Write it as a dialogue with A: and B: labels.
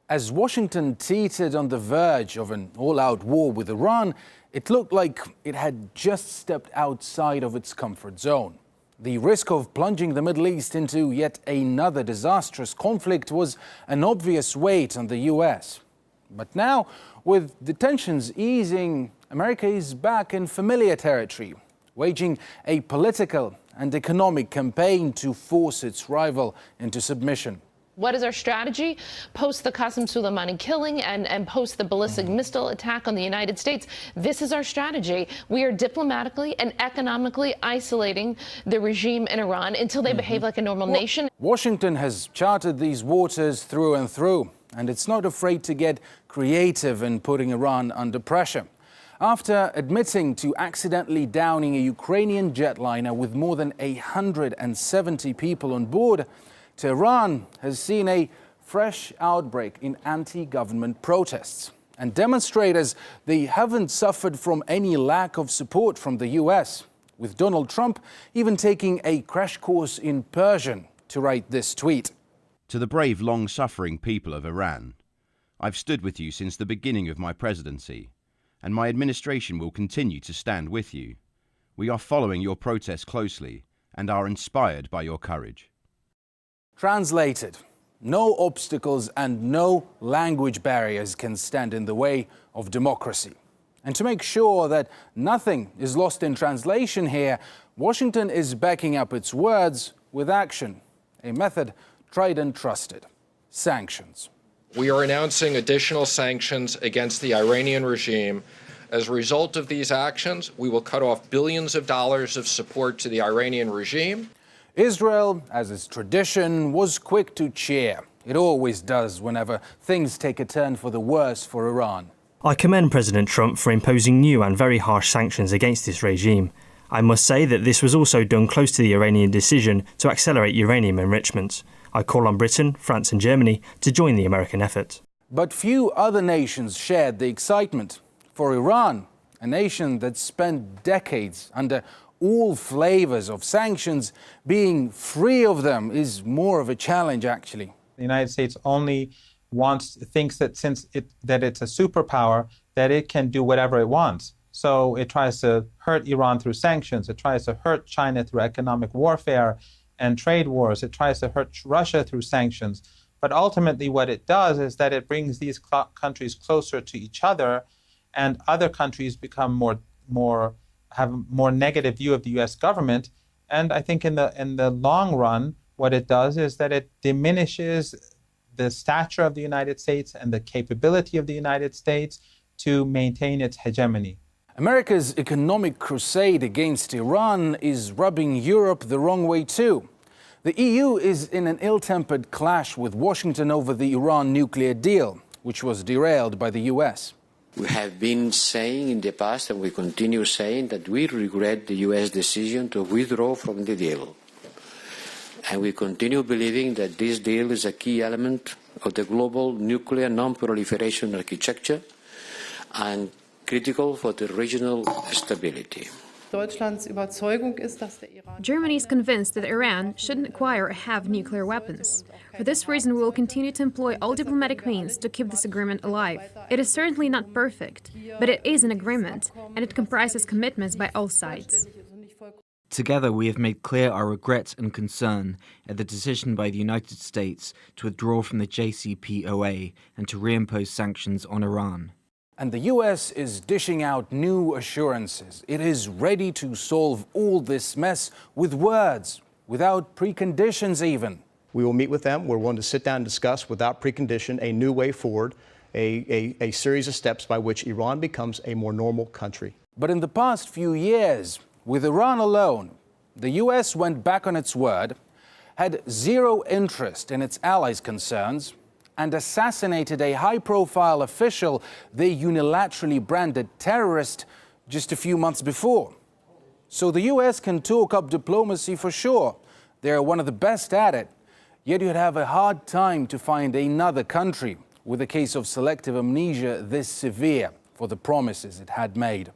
A: As Washington teetered on the verge of an all-out war with Iran, it looked like it had just stepped outside of its comfort zone. The risk of plunging the Middle East into yet another disastrous conflict was an obvious weight on the U.S. But now, with the tensions easing, America is back in familiar territory, waging a political and economic campaign to force its rival into submission.
B: What is our strategy? Post the Qasem Soleimani killing and post the ballistic missile attack on the United States, this is our strategy. We are diplomatically and economically isolating the regime in Iran until they behave like a normal nation.
A: Washington has charted these waters through and through, and it's not afraid to get creative in putting Iran under pressure. After admitting to accidentally downing a Ukrainian jetliner with more than 170 people on board, Tehran has seen a fresh outbreak in anti-government protests. And demonstrators, they haven't suffered from any lack of support from the US, with Donald Trump even taking a crash course in Persian to write this tweet.
C: To the brave, long-suffering people of Iran, I've stood with you since the beginning of my presidency, and my administration will continue to stand with you. We are following your protests closely and are inspired by your courage.
A: Translated, no obstacles and no language barriers can stand in the way of democracy. And to make sure that nothing is lost in translation here, Washington is backing up its words with action, a method tried and trusted: sanctions.
D: We are announcing additional sanctions against the Iranian regime. As a result of these actions, we will cut off billions of dollars of support to the Iranian regime.
A: Israel, as is tradition, was quick to cheer. It always does whenever things take a turn for the worse for Iran.
E: I commend President Trump for imposing new and very harsh sanctions against this regime. I must say that this was also done close to the Iranian decision to accelerate uranium enrichment. I call on Britain, France and Germany to join the American effort.
A: But few other nations shared the excitement. For Iran, a nation that spent decades under all flavors of sanctions, being free of them is more of a challenge, actually.
F: The United States only thinks that since that it's a superpower, that it can do whatever it wants. So it tries to hurt Iran through sanctions. It tries to hurt China through economic warfare and trade wars. It tries to hurt Russia through sanctions. But ultimately what it does is that it brings these countries closer to each other, and other countries become have a more negative view of the U.S. government. And I think in the long run, what it does is that it diminishes the stature of the United States and the capability of the United States to maintain its hegemony.
A: America's economic crusade against Iran is rubbing Europe the wrong way too. The EU is in an ill-tempered clash with Washington over the Iran nuclear deal, which was derailed by the U.S.
G: We have been saying in the past, and we continue saying, that we regret the U.S. decision to withdraw from the deal. And we continue believing that this deal is a key element of the global nuclear non-proliferation architecture and critical for the regional stability.
H: Germany is convinced that Iran shouldn't acquire or have nuclear weapons. For this reason, we will continue to employ all diplomatic means to keep this agreement alive. It is certainly not perfect, but it is an agreement, and it comprises commitments by all sides.
I: Together, we have made clear our regret and concern at the decision by the United States to withdraw from the JCPOA and to reimpose sanctions on Iran.
A: And the U.S. is dishing out new assurances. It is ready to solve all this mess with words, without preconditions even.
J: We will meet with them. We're willing to sit down and discuss without precondition a new way forward, a series of steps by which Iran becomes a more normal country.
A: But in the past few years, with Iran alone, the U.S. went back on its word, had zero interest in its allies' concerns, and assassinated a high-profile official they unilaterally branded terrorist just a few months before. So the U.S. can talk up diplomacy for sure. They're one of the best at it. Yet you'd have a hard time to find another country with a case of selective amnesia this severe for the promises it had made.